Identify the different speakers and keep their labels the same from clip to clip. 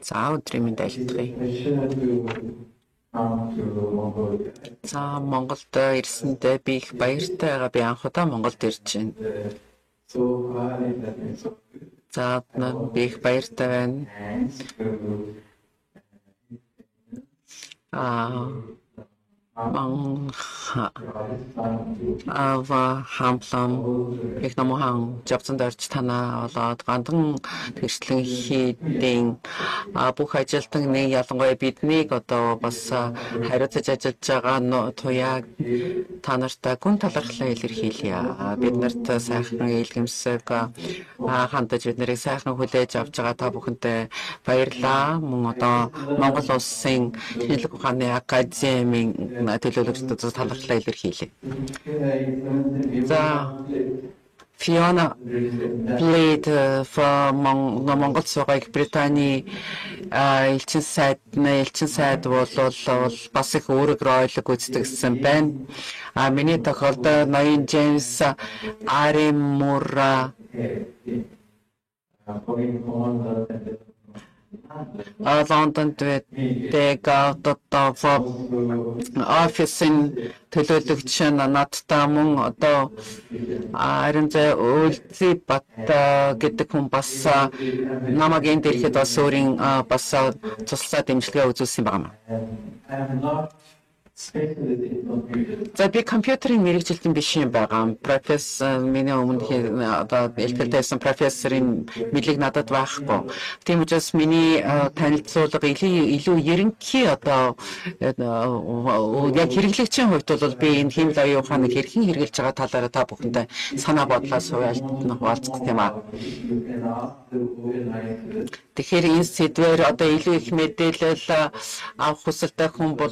Speaker 1: За өдрийн мэнд айлтгая. За Монголд ирсэндээ би их баяртай байгаа. Би анх удаа Монголд ирж байна. За би их баяртай байна. Хамлам их намхан жавцанд орж танаа болоод гандан тэгшлэн хийдийн бүх ажилтныг нэг ялангуяа биднийг одоо бас хариуцаж ажиллаж байгаа туяаг та нартай гүн талархлаа илэрхийлье. Бид нарт сайхан илгэмсэг хандаж бид нарыг сайхан хүлээж авч байгаа та бүхэнтэй баярлалаа. Мөн одоо Монгол улсын Шинжлэх ухааны академийн төлөөлөгчдөд талархлаа илэрхийлье. За Fiona played for Монгол суугаа Их Британий элчин сайд бол бас их өөрөөр ойлог үздэг байна. Миний тохиолдолд ноён Джеймс Аримура Лондонд байдаг офисын төлөөлөгч надтай мөн одоо харин Өлзий Бат гэдэг хүн бас намайг энд ирэхэд бас өөрийн бас туслалцаа дэмжлэгээ үзүүлсэн байна. За би компьютерийн мэрэгжилтэн биш юм байгаа. Профессор миний өмнө одоо илтгэлтэйсэн профессорын мэдлэг надад байхгүй. Тийм учраас миний танилцуулга илүү ерөнхий одоо яг хэрэглэгчийн хувьд бол би энэ хэмжээ оюун ухааныг хэрхэн хэрэгжилж байгаа талаараа та бүхэндээ санаа бодлоо хуваалцах юм аа. Тэгэхээр энэ сэдвээр одоо илүү их мэдээлэл авах хүсэлтэй хүн бол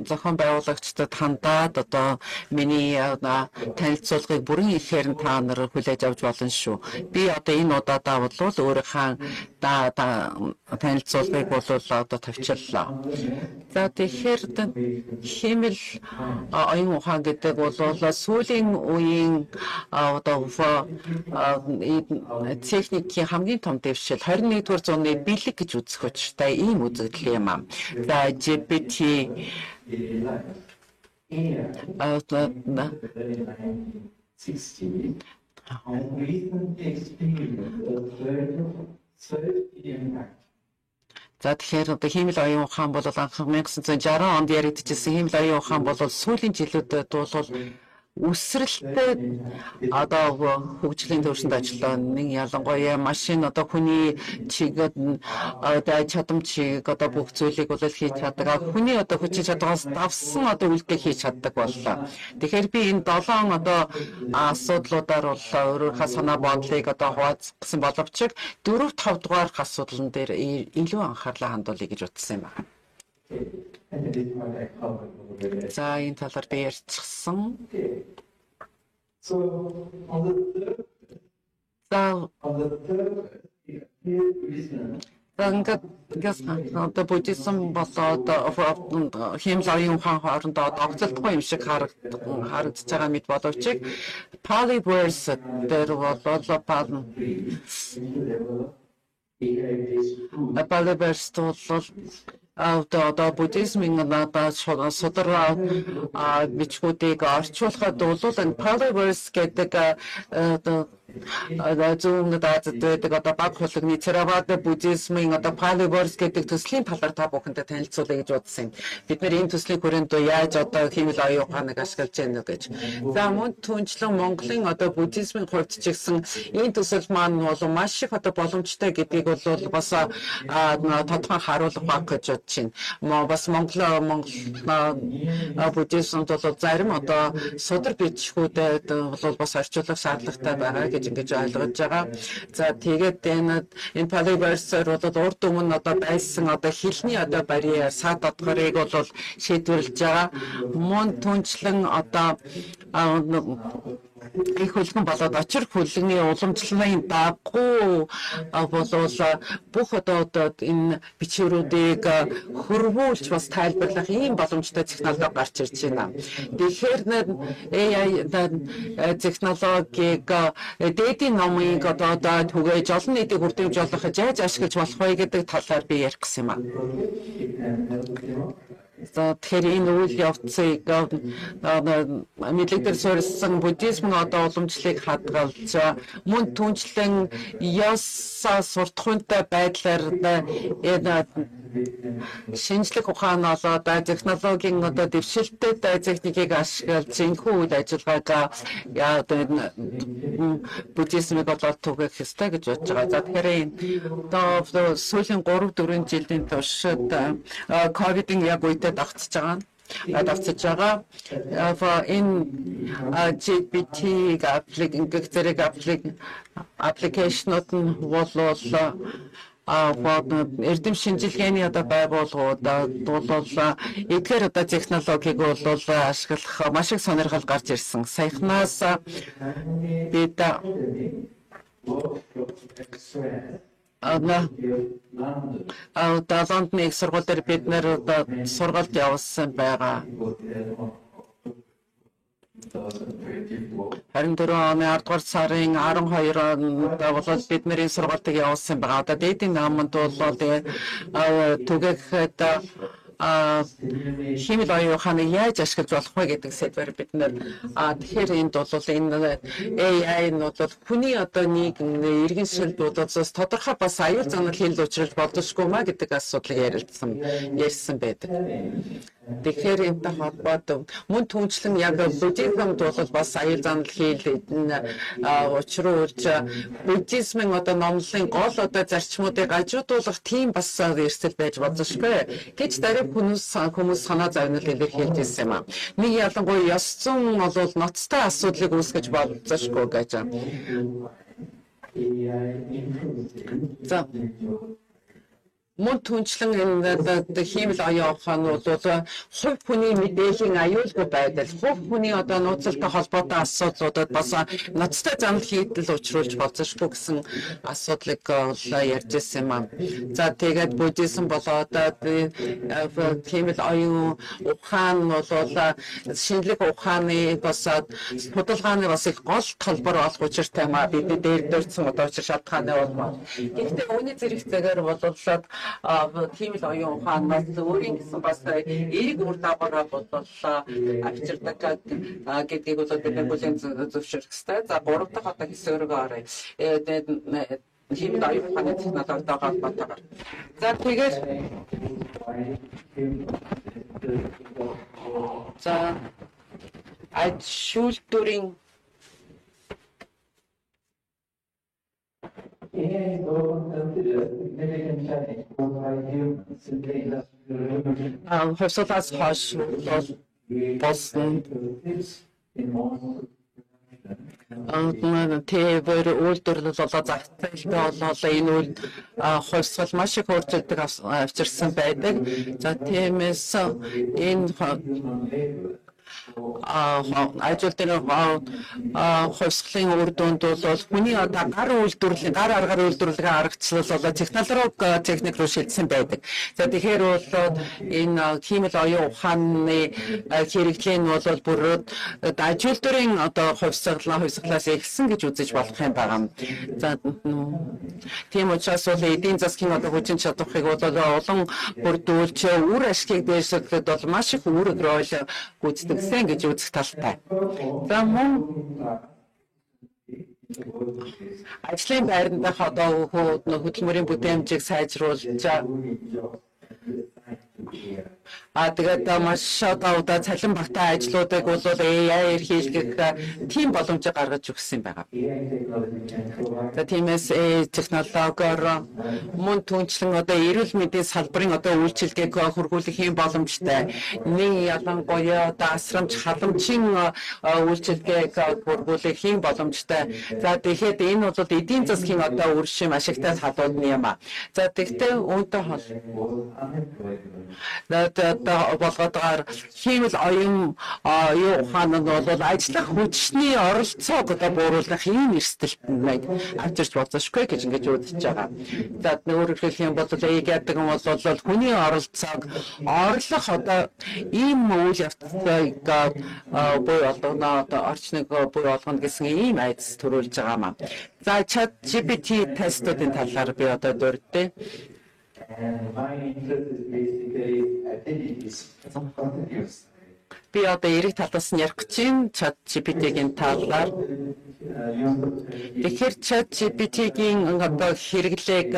Speaker 1: зохион байгуулагчдад хандаад одоо миний танилцуулгыг бүрэн ихээр та нар хүлээж авч болно шүү. Би одоо энэ удаадаа бол өөрийнхөө танилцуулгыг бол одоо тавьчлаа. За тэгэхээр хэмэл оюун ухаан гэдэг бол сүүлийн үеийн одоо техникийн хамгийн том дэвшил 21-р зууны бэлэг гэж үзэх учиртай ийм үзэгдэл юм аа. За GPT За тэгэхээр одоо хиймэл оюун ухаан бол анх 1960 онд яригдчихсэн хиймэл оюун ухаан бол сүүлийн жилүүдэд бол үсрэлтэй одоо хөгжлийн төвшөнд ажиллаа. Нэг ялангуяа машин одоо хүний чигэд одоо чадамжийг одоо бүх зүйлийг бол хийж чаддаг. Хүний одоо хүчин чадвараас давсан одоо үйлдэл хийж чаддаг боллоо. Тэгэхээр би энэ 7 одоо асуудлуудаар бол өөрийнхөө санаа бодлыг одоо хуваалцсан боловч 4-5 дугаарх асуудлан дээр илүү анхаарлаа хандуулъя гэж утсан юм байна. За энэ талаар би ярьчихсан. Одоо буддизм болоод хэмжээ оюун ухаан хоорондоо огцолтгүй юм шиг харагдаж байгаа мэт боловч polyverse дээр бол polyverse бол одоо буддизмын судар бичгүүдийг орчуулахад бол энэ polyverse гэдэг зүүн Азид байдаг одоо баг хулганы Theravada буддизмын одоо polyverse гэдэг төслийн талаар та бүхэндээ танилцуулъя гэж бодсон юм. Бид нэр энэ төслийн хүрээнд яаж одоо хиймэл оюун ухааныг ашиглаж байна гэж. За мөн түнчлэн Монголын одоо буддизмын хувьд ч гэсэн энэ төсөл маань бол маш их одоо боломжтой гэдгийг бол бас тодорхой харуулах баг гэж бодож байна. Бас Монгол буддизмд бол зарим одоо судар бичгүүдэд бол бас орчуулах шаардлагатай байгаа гэж ингэж ойлгож байгаа. За тэгээд энэ polyverse-ээр бол урд өмнө одоо байсан одоо хэлний одоо барьер сад одгорыг бол шийдвэрлэж байгаа. Мөн түнчлэн одоо их хөлгөн болоод очир хөлгөний уламжлалын дагуу болвол бүх одоо энэ бичвэрүүдийг хөрвүүлж бас тайлбарлах ийм боломжтой технологи гарч ирж байна. Тэгэхээр AI технологиг дээдийн номыг одоо түгээж олон нийтийг хүрдэмжүүлэх яаж ашиглаж болох вэ гэдэг талаар би ярих гэсэн юм аа. Тэгэхээр энэ үйл явцыг мэдлэгдэр суурилсан буддизмын одоо уламжлалыг хадгалж мөн түнчлэн ёсоо суртахуунтай байдлаар энэ шинжлэх ухаан болоод технологийн одоо дэвшилтэд техникийг ашиглаж энэхүү үйл ажиллагааг буддизмыг болоод түгэх ёстой гэж бодож байгаа. За тэгэхээр одоо сүүлийн 3-4 жилийн туршид ковидын яг үедээ давтаж байгаа. Энэ GPT зэрэг аппликейшнууд нь болвол эрдэм шинжилгээний одоо байгууллагууд эдгээр одоо технологиг бол ашиглах маш их сонирхол гарч ирсэн. Саяхнаас бид Лондонны их сургууль дээр бид нэр сургалт явуулсан байгаа. 24 оны 10 дугаар сарын 12-нд болоод бид нэрийн сургалтыг явуулсан байгаа. Одоо дээдийн наманд бол түгээхэд химэл оюун ухааныг яаж ашиглаж болох вэ гэдэг сэдвээр бид нэр тэгэхээр энд бол энэ AI нь бол хүний одоо нийгэм иргэншилд болоосоос тодорхой бас аюул занал хийл учруулж болдошгүй маа гэдэг асуудлыг ярьсан байдаг. Тэгэхээр энэтэй холбоотой мөн түнчлэн яг буддизмд бол бас аюул занал хийл учруулж буддизмын одоо номлолын гол одоо зарчмуудыг ажиутуулах тийм бас эрсдэл байж болзошгүй гэж даруй хүмүүс санаа зовнил илэрхийлж ирсэн юм аа. Нэг ялангуяа ёс зүйн бол ноцтой асуудлыг үүсгэж болзошгүй гэж. За мөн түнчлэн энэ химэл оюун ухаан бол хувь хүний мэдээллийн аюулгүй байдал, хувь хүний одоо нууцтай холбоотой асуудлуудад бас ноцтой занал хийдэл учруулж болзошгүй гэсэн асуудлыг ярьж ирсэн юм аа. За тэгээд буддизм болоод химэл оюун ухаан бол шинжлэх ухааны бас судалгааны бас их гол толбор болох учиртай юм аа. Бидний дээр дурдсан одоо учир шалтгааны болмоо. Гэхдээ үүний зэрэгцээгээр боловсрол химэл оюун ухаанаас өөрийн гэсэн бас эерэг үр дагавар авчирдаг гэдгийг бол бид бүлээн зөвшөөрөх ёстой. За 3 дахь одоо хэсэг рүү оръё. Химэл оюун ухааны технологитой холбоотойгоор. За тэгээд за шүүлтүрийн хувьсгалаас хойш болсон тэр үйлдвэрлэл болоо загталтай болоо энэ үйл хувьсгал маш их өөрчлөлтөд авчирсан байдаг. За тиймээс энэ ажил дээр хувьсгалын үр дүнд бол хүний одоо гар аргаар үйлдвэрлэгээ аргачлал техник руу шилжсэн байдаг. За тэгэхээр бол энэ химэл оюун ухааны хэрэглээ нь бол бүр ажил дээрийн одоо хувьсгалаас эхэлсэн гэж үзэж болох юм байна. За тийм учраас бол эдийн засгийн одоо хүчин чадварыг бол олон бүрдүүлж үр ашгийг дээшлэхэд бол маш их үүрэг рол гүйцэтгэсэн гэж үзэх талтай. За мөн ажлын байрандах одоо хөдөлмөрийн бүтээмжийг сайжруулж тэгээд маш одоо цалин багтаа ажлуудыг бол AI-ээр хийлгэх тийм боломжийг гаргаж өгсөн байгаа. За тиймээс технологиор мөн түнчлэн одоо эрүүл мэндийн салбарын одоо үйлчилгээг хөрвүүлэх юм боломжтой. Нэг ялангуяа одоо асрамж халамжийн үйлчилгээг хөрвүүлэх юм боломжтой. За тэгэхээр энэ бол эдийн засгийн одоо үр шим ашигтай салбарны юм аа. За тэгвэл үүнтэй болгоодгаар хийвэл оюун ухаан нь бол ажиллах хүчний оролцоог бууруулах ийм эрсдэлтэнд авчирч болзошгүй гэж ингэж үзэж байгаа. За өөрөөр хэлэх юм бол AI гэдэг нь бол хүний оролцоог орлох ийм үйл явцыг буй болгоно орчныг буй болгоно гэсэн ийм айдас төрүүлж байгаа маа. За ChatGPT тестүүдийн талаар би дурдъя. Би эрэг талаас нь ярих гэж байна. ChatGPT-ийн талаар. Тэгэхээр ChatGPT-ийн хэрэглээг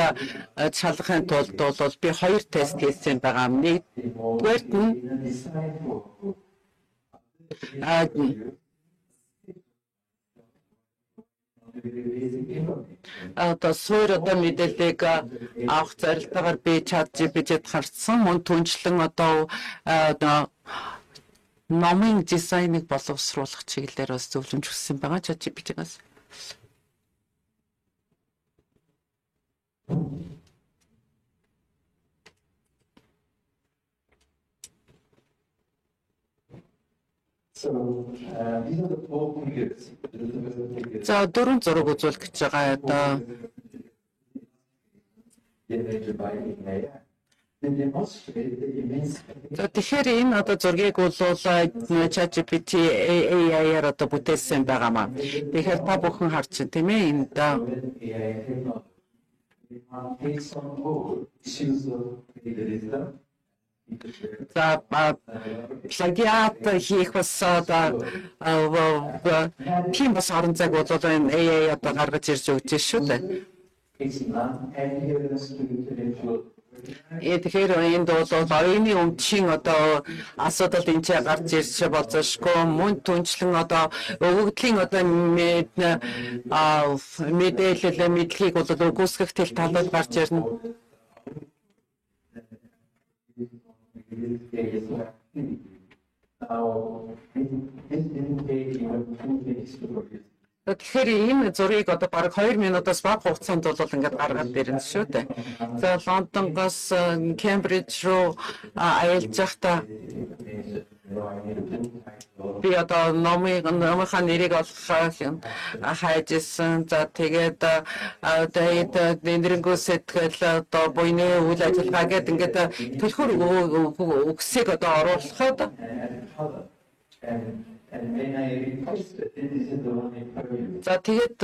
Speaker 1: шалгахын тулд бол би 2 тест хийсэн байгаа. Нэгдүгээр нь суур мэдээллийг авах зорилгоор би ChatGPT-д харсан. Мөн түнчлэн номын дизайныг боловсруулах чиглэлээр бас зөвлөмж өгсөн байгаа ChatGPT-гаас. За 4 зураг үзүүлэх гэж байгаа За тэгэхээр энэ зургийг бол ChatGPT AI-аар бүтээсэн байгаамаа. Тэгэхээр та бүхэн харж байна тийм ээ энэ За плагиат хийх бас тийм бас орон зайг бол энэ AI гаргаж ирж өгч шүү дээ. Тэгэхээр энд бол оюуны өмчийн асуудал энэ ч гарч ирж болзошгүй мөн түнчлэн өгөгдлийн мэдээлэл мэдлэгийг бол үгүйсгэх тэл талууд гарч ирнэ. Тэгэхээр энэ зургийг бараг 2 минутаас бага хугацаанд бол ингээд гаргаад ирнэ шүү дээ. За Лондонгоос Кембриж руу аялж байхдаа би номынхаа нэрийг хайжсэн. За тэгээд энэрнгүү сэтгэл буйны үйл ажиллагаа гэдэг ингээд төлхөр үгсийг оруулахад За тэгээд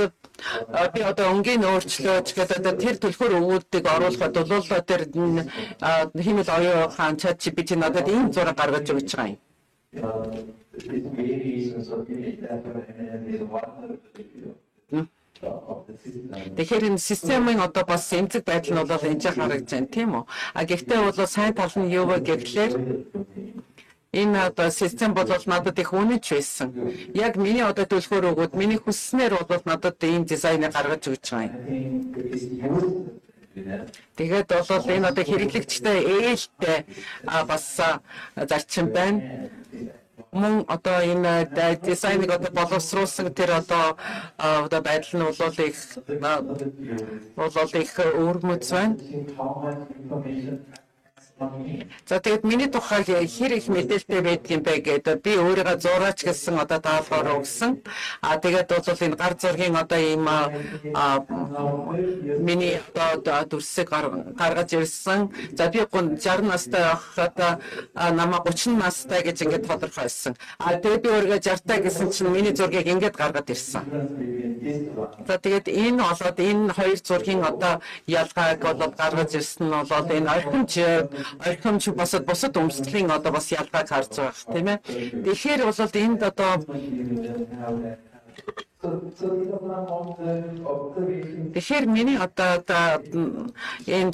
Speaker 1: би өнгийн өөрчлөөж гэдэг тэр төлхөр өгүүлдгийг оруулахад бол тэр хэмэл оюун ухаан ChatGPT надад ийм зураг гаргаж өгч байгаа юм. Тэгэхээр энэ системийн бас эмзэг байдал нь бол энэ харагдаж байна тийм үү? Гэхдээ бол сайн тал нь юу вэ гэхлээр энэ систем бол надад их үнэч байсан. Яг миний төлхөр өгөөд миний хүсснээр бол надад ийм дизайныг гаргаж өгч байгаа юм. Тэгээд бол энэ хэрэглэгчтэй ээлтэй бас зарчим байна. Мөн энэ дизайныг боловсруулсан тэр байдал нь бол их өргөмөц байна. За тэгээд миний тухай хэр их мэдээлэлтэй байдаг юм бэ гэдэг би өөрийгөө зураач гэсэн даалгавар өгсөн. Тэгээд бол энэ гар зургийн ийм миний дүрсийг гаргаж ирсэн. За би 60 настай байхад намаа 30 настай гэж ингээд тодорхойлсон. Тэгээд би өөрийгөө 60 гэсэн чинь миний зургийг ингээд гаргад ирсэн. За тэгээд энэ хоёр зургийн ялгааг гаргаж ирсэн нь бол энэ орхимч бусад өмсгөлийн бас ялгааг харж байгаа тийм ээ. Тэгэхээр бол энд Тэгэхээр миний энэ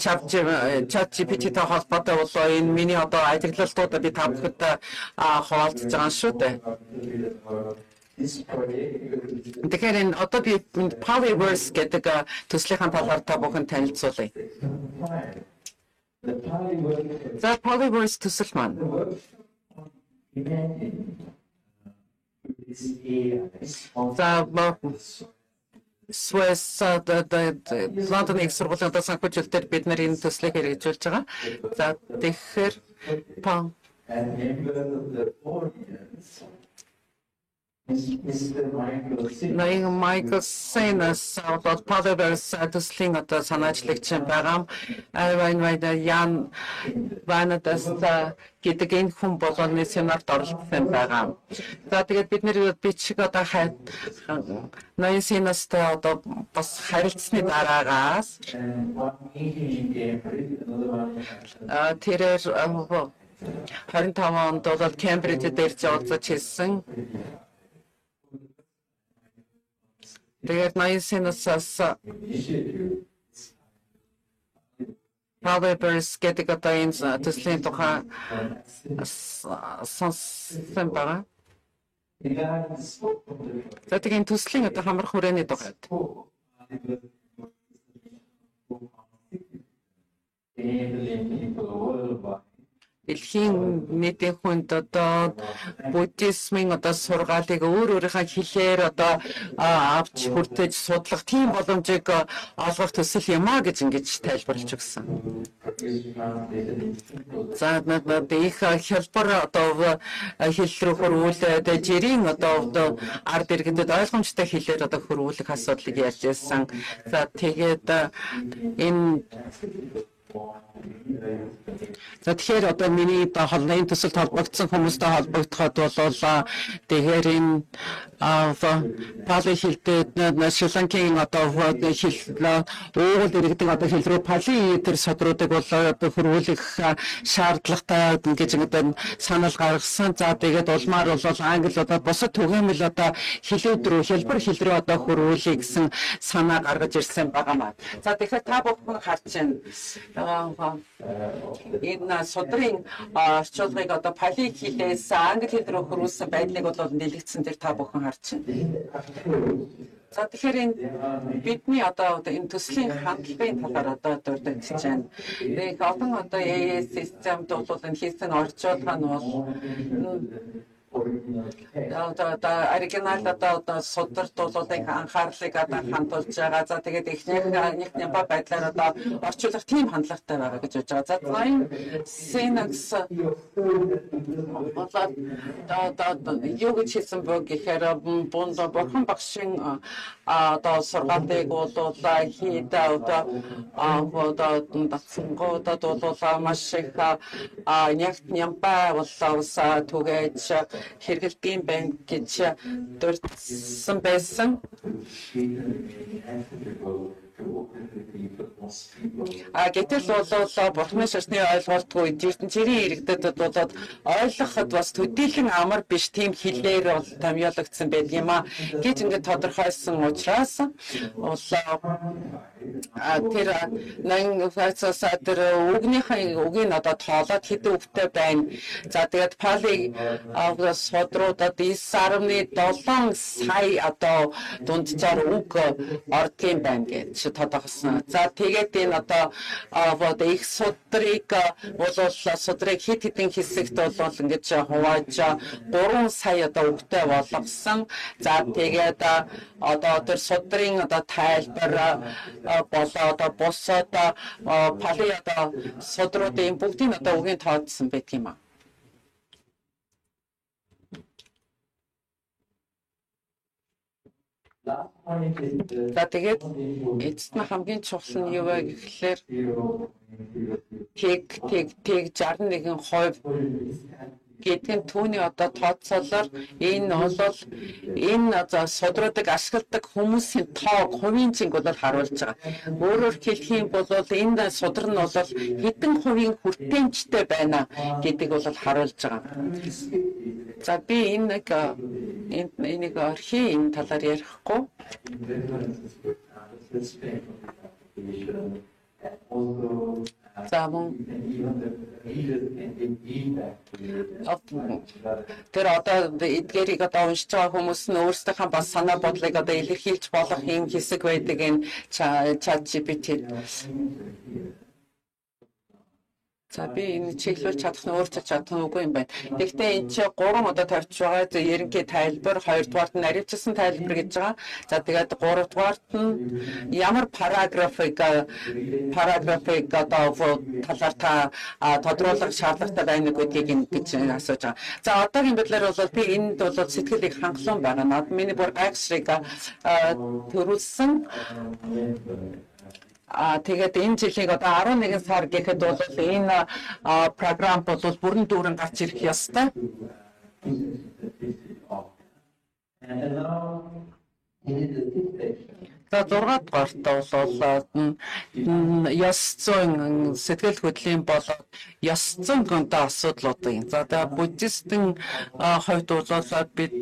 Speaker 1: ChatGPT-тэй холбоотой бол энэ миний ажиглалтуудаа би та бүхэнд хуваалцаж байгаа шүү дээ. Тэгэхээр энэ би Polyverse гэдэг төслийнхаа талаар та бүхэн танилцуулъя. За Polyverse төсөл маань Swiss Лондонын их сургуулийн санхүүжилтээр бид нар энэ төслийг хэрэгжүүлж байгаа. За тэгэхээр
Speaker 2: And member of the audience is Mr. Michael Singh.
Speaker 1: Michael Sinus about Polyverse төслийн одоо санаачлагч байгаа. Ян Ванадас гэдэг энэ хүн болгоны семинарт оролцсон байгаа. За тэгээд бид нэр бичиг одоо Ноён Синустай одоо бас харилцсны дараагаас
Speaker 2: And one meeting in Cambridge, another one.
Speaker 1: тэрээр 25 онд бол Кембрижд ирж уулзаж хэлсэн. Тэгээд Ноён Синусаас Polyverse гэдэг одоо энэ төслийн тухай сонссон байгаа. За тэгээд төслийн одоо хамрах хүрээний тухайд.
Speaker 2: Enabling people worldwide
Speaker 1: Дэлхийн нийтийн хүнд одоо буддизмын одоо сургаалыг өөрийнхөө хэлээр одоо авч хүртэж судлах тийм боломжийг олгох төсөл юм а гэж ингэж тайлбарлаж өгсөн. За их хэлбэр одоо хэл рүү хөрвүүлээд жирийн одоо ард иргэдэд ойлгомжтой хэлээр одоо хөрвүүлэх асуудлыг ярьж байсан. За тэгээд энэ За тэгэхээр одоо миний холны төсөлд холбогдсон хүмүүстэй холбогдоход бол тэгэхээр энэ пали хэлтэй Шри-Ланкийн одоо хэл уугуул иргэдэг одоо хэл рүү пали тэр содруудыг бол одоо хөрвүүлэх шаардлагатай гэж одоо санал гаргасан. За тэгээд улмаар бол англи одоо бусад түгээмэл одоо хэлүүд рүү хэлбэр хэл рүү одоо хөрвүүлэх гэсэн санаа гаргаж ирсэн байгаамаа. За тэгэхээр та бүхэн харж байна. Энэ содрын орчуулгыг одоо пали хэлээс англи хэл рүү хөрвүүлсэн байдлыг бол нэлэгдсэн дээр та бүхэн харж байна. За тэгэхээр энэ бидний одоо энэ төслийн хандлагын талаар одоо дурдж байна. Нэг олон одоо AI системд бол энэ хийсэн орчуулга нь бол оригинал одоо сударт бол анхаарлыг одоо хандуулж байгаа. За тэгээд эхнийх нямба байдлаар одоо орчуулах тийм хандлагатай байгаа гэж бодож байгаа. За Ноён Синус юу гэж хэлсэн бэ гэхээр бурхан багшийн одоо сургаалтыг бол хийдэ одоо датсангуудад бол маш их нямба боллоосаа түгээж хэрэгэлдэм байна гэж дурдсан байсан. Гэтэл бол бурхны шашны ойлголтгүй эрдэнчийн иргэдэд болоод ойлгоход бас төдийлөн амар биш тийм хэлээр бол томьёологдсон байдаг юм а гэж ингээд тодорхойлсон учраас тэр тэр үгнийхээ үгийг одоо тоолоод хэдэн үгтэй байна. За тэгээд пали содруудад 9.7 сая одоо дунджаар үг ордгийн байна гэж тодорхойлсон. За тэгээд энэ одоо их судрыг судрыг хэд хэдэн хэсэгт бол ингэж хувааж 3 сая одоо үгтэй болгосон. За тэгээд одоо тэр судрын одоо тайлбар болоо одоо бусад пали одоо судруудын бүгдийн одоо үгийн тооцсон байдаг юм а. За тэгээд эцэст нь хамгийн чухал нь юу вэ гэхлээр тэг 61% гэдэг нь түүний одоо тооцоолоор энэ бол энэ судруудыг ашигладаг хүмүүсийн тоог хувийн зинг бол харуулж байгаа. Өөрөөр хэлэх юм бол энэ судар нь бол хэдэн хувийн хүртээмжтэй байна гэдгийг бол харуулж байгаа. За би энийг орхи энэ талаар ярихгүй. За мөн тэр одоо эдгээрийг одоо уншиж байгаа хүмүүс нь өөрсдийнхээ бас санаа бодлыг одоо илэрхийлж болох юм хэсэг байдаг энэ ChatGPT. За би энэ чиглүүлж чадах нь өөрчилж чадах нь үгүй юм байна. Гэхдээ энэ чи 3 удаа тавьж байгаа ерөнхий тайлбар, 2 дугаарт нь наривчсан тайлбар гэж байгаа. За тэгээд 3 дугаарт нь ямар параграфыг одоо талаар та тодруулах шаардлагатай байна уу гэдгийг ингэж асууж байгаа. За одоогийн байдлаар бол би энд бол сэтгэлийг хангалуун байгаа. Наад миний бүр гайхшрыг төрүүлсэн. Тэгээд энэ жилийн одоо 11 сар гэхэд бол энэ програм бол бүрэн дүүрэн гарч ирэх ёстой. За 6 дугаарт бол ёс зүйн сэтгэл хөдлөлийн болоод ёс зүйн гонтой асуудлуудын. За тэгээ буддистын хувьд бол бид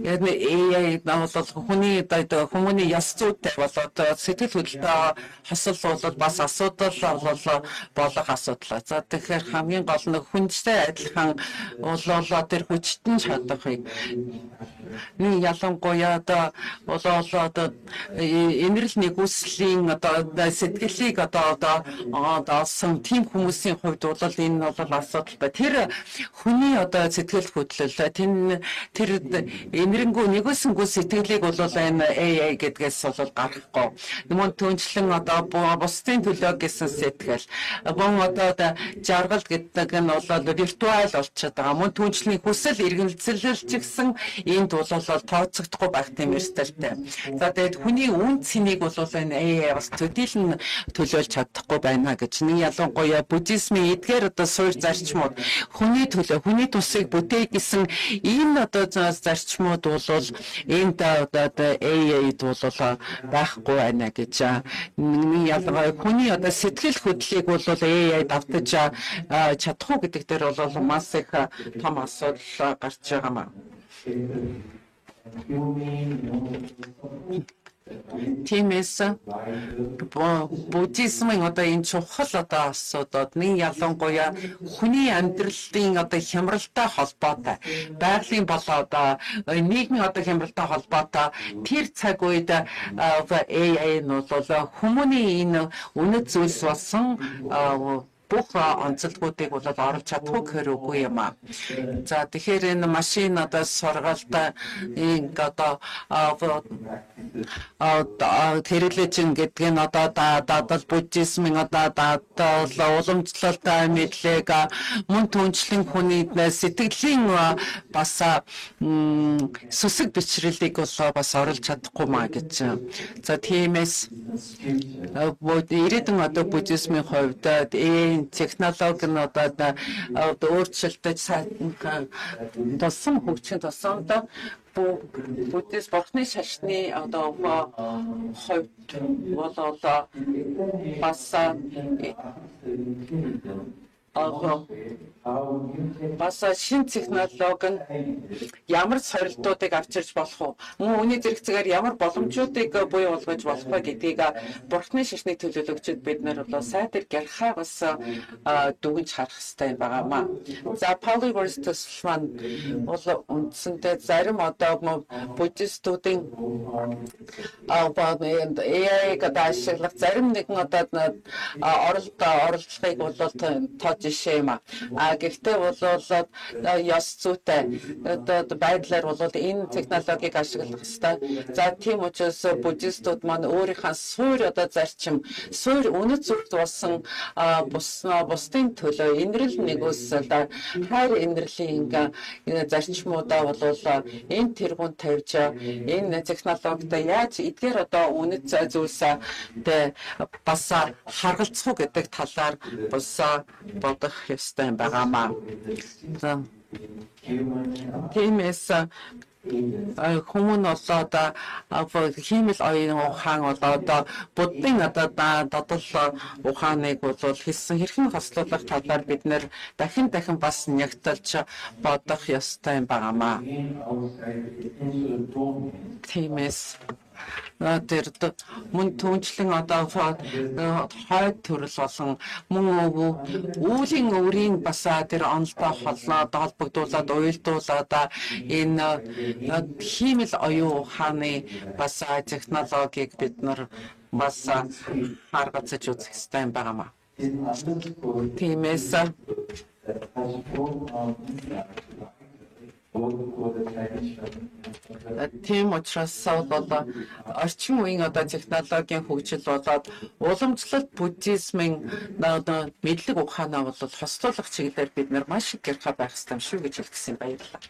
Speaker 1: AI бол хүний ёс зүйтэй болоод сэтгэл хөдлөлтөй хосол бол бас асуудал болох асуудал. За тэгэхээр хамгийн гол нь хүнтэй адилхан бол тэр хүчтэн чадахыг ялангуяа одоо инэрл нэгүслийн одоо сэтгэлийг одоо олсон тийм хүмүүсийн хувьд бол энэ бол асуудал ба тэр хүний одоо сэтгэл хөдлөл тэр инэрэнгүү нэгүсэнгүү сэтгэлийг бол энэ AI гэдгээс бол гарахгүй. Мөн түнчлэн одоо бусдын төлөө гэсэн сэтгэл мөн одоо жаргал гэдэг нь бол виртуал болчиход байгаа. Мөн түнчлэний хүсэл эргэлзэлч гэсэн энд бол тооцогдохгүй байх тийм эрсдэлтэй. За тэгээд хүний үн цэнийг бол энэ AI бас төдийлөн төлөөлж чадахгүй байна гэж. Нэг ялангуяа буддизмын эдгээр одоо суурь зарчмууд хүний төлөө хүний тусыг бүтээх гэсэн энэ одоо зарчмууд бол энд одоо AI-д бол байхгүй байна гэж. Нэг ялангуяа хүний одоо сэтгэл хөдлөлийг бол AI давтаж чадах уу гэдэг дээр бол маш их том асуудал гарч байгаа маа. Тиймээс буддизмын одоо энэ чухал одоо асуудууд нэг ялангуяа хүний амьдралын одоо хямралтай холбоотой байгалийн болоо одоо нийгмийн одоо хямралтай холбоотой тэр цаг үед AI нь бол хүмүүний энэ үнэт зүйлс болсон бүх онцлогуудыг бол оруулж чадахгүй хэрэг юм аа. За тэгэхээр энэ машин одоо сургалт одоо хэрэглэж гэдэг нь одоо дадал буддизмын одоо уламжлалтай мэдлэг мөн түнчлэн хүний сэтгэлийн бас сүсэг бичрэлийг бол бас оруулж чадахгүй маа гэж. За тиймээс ирээдүйн одоо буддизмын хувьд технологи нь одоо өөрчлөлтөж тулсан хөгжих тусамд буддист бурхны шашны одоо хувьд бол бас шин технологи нь ямар сорилтуудыг авчирч болох уу? Мөн үүний зэрэгцээр ямар боломжуудыг буй болгож болох вэ гэдгийг бурхны шашны төлөөлөгчид бид нар бол сайтар гярхаа бас дүгнж харах хэрэгтэй байгаамаа. За Paulo Verstosman бол үндсэндээ зарим одоо буддистуудын AI гэдэг ашиглах зарим нэгэн одоо оролцоогыг бол тоо жишээ юм аа. Гэхдээ бол ёс зүйтэй байдлаар бол энэ технологиг ашиглах ёстой. За тийм учраас буддистууд маань өөрийнхөө суурь одоо зарчим, суурь үнэт зүгт болсон бусдын төлөө инэрл нэгүсэл хайр инэрлийн зарчмуудаа бол энэ тэргүүнд тавьж энэ технологитой яаж эдгээр одоо үнэт зүйлсээ бас харгалцах уу гэдэг талаар бас бодох ёстой юм байгаамаа. Тиймээс хүмүүс одоо хиймэл оюун ухаан одоо буддын одоо дадал ухааныг бол хэлсэн хэрхэн хослуулах талаар бид нэр дахин бас нягтлж бодох ёстой юм байгаамаа. Тиймээс тэр мөн түнчлэн одоо хойд төрөл болон мөн үүлийн өрийн бас тэр онолтой холбогдуулаад уялдуулаад энэ хиймэл оюун ухааны бас технологиг бид нар бас харгалзаж үзэх хэрэгтэй юм байгаамаа. Тиймээс тийм учраас одоо орчин үеийн одоо технологийн хөгжил болоод уламжлалт буддизмын одоо мэдлэг ухаанаа бол хослуулах чиглэлээр бид нар маш их гэрхэ байх ёстой юм шүү гэж хэлсэн баярлалаа.